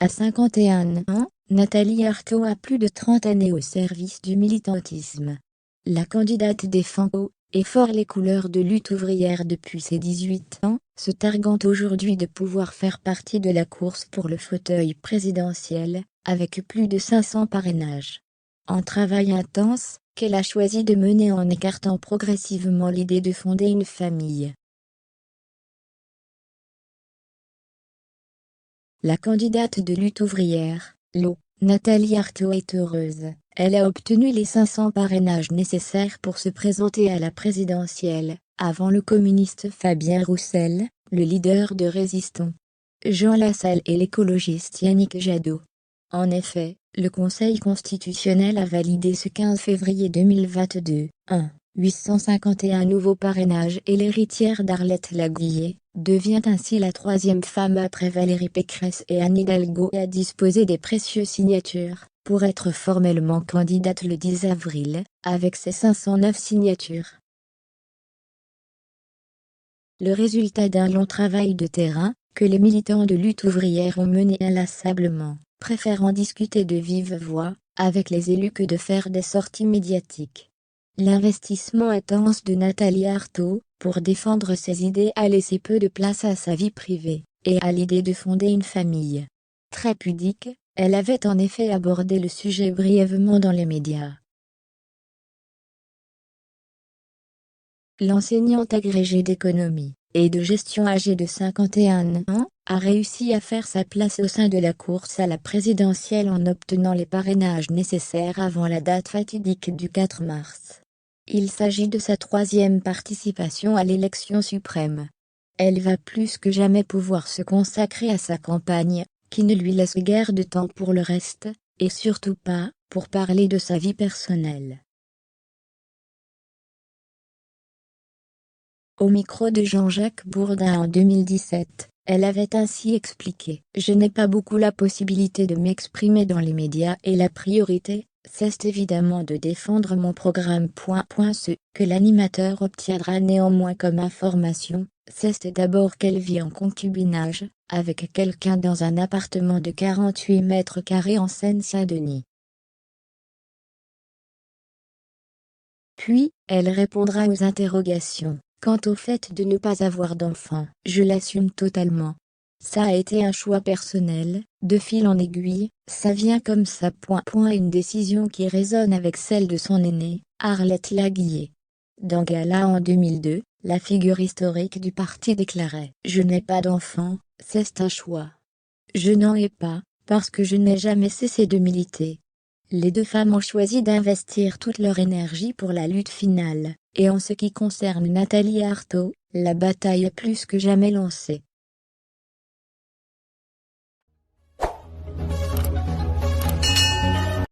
À 51 ans, Nathalie Arthaud a plus de 30 années au service du militantisme. La candidate défend haut et fort les couleurs de lutte ouvrière depuis ses 18 ans, se targuant aujourd'hui de pouvoir faire partie de la course pour le fauteuil présidentiel, avec plus de 500 parrainages. Un travail intense, qu'elle a choisi de mener en écartant progressivement l'idée de fonder une famille. La candidate de lutte ouvrière, LO, Nathalie Arthaud est heureuse. Elle a obtenu les 500 parrainages nécessaires pour se présenter à la présidentielle, avant le communiste Fabien Roussel, le leader de Résistons, Jean Lassalle et l'écologiste Yannick Jadot. En effet, le Conseil constitutionnel a validé ce 15 février 2022, 851 nouveaux parrainages et l'héritière d'Arlette Laguiller devient ainsi la troisième femme après Valérie Pécresse et Anne Hidalgo à disposer des précieuses signatures, pour être formellement candidate le 10 avril, avec ses 509 signatures. Le résultat d'un long travail de terrain, que les militants de lutte ouvrière ont mené inlassablement, préférant discuter de vive voix, avec les élus que de faire des sorties médiatiques. L'investissement intense de Nathalie Arthaud, pour défendre ses idées a laissé peu de place à sa vie privée, et à l'idée de fonder une famille. Très pudique, elle avait en effet abordé le sujet brièvement dans les médias. L'enseignante agrégée d'économie et de gestion âgée de 51 ans, a réussi à faire sa place au sein de la course à la présidentielle en obtenant les parrainages nécessaires avant la date fatidique du 4 mars. Il s'agit de sa troisième participation à l'élection suprême. Elle va plus que jamais pouvoir se consacrer à sa campagne, qui ne lui laisse guère de temps pour le reste, et surtout pas, pour parler de sa vie personnelle. Au micro de Jean-Jacques Bourdin en 2017, elle avait ainsi expliqué: « Je n'ai pas beaucoup la possibilité de m'exprimer dans les médias et la priorité, c'est évidemment de défendre mon programme. Ce que l'animateur obtiendra néanmoins comme information, c'est d'abord qu'elle vit en concubinage, avec quelqu'un dans un appartement de 48 mètres carrés en Seine-Saint-Denis. » Puis, elle répondra aux interrogations. Quant au fait de ne pas avoir d'enfant, je l'assume totalement. Ça a été un choix personnel, de fil en aiguille, ça vient comme ça. Une décision qui résonne avec celle de son aînée, Arlette Laguiller. Dans Gala en 2002, la figure historique du parti déclarait: « Je n'ai pas d'enfant, c'est un choix. Je n'en ai pas, parce que je n'ai jamais cessé de militer. » Les deux femmes ont choisi d'investir toute leur énergie pour la lutte finale, et en ce qui concerne Nathalie Arthaud, la bataille est plus que jamais lancée.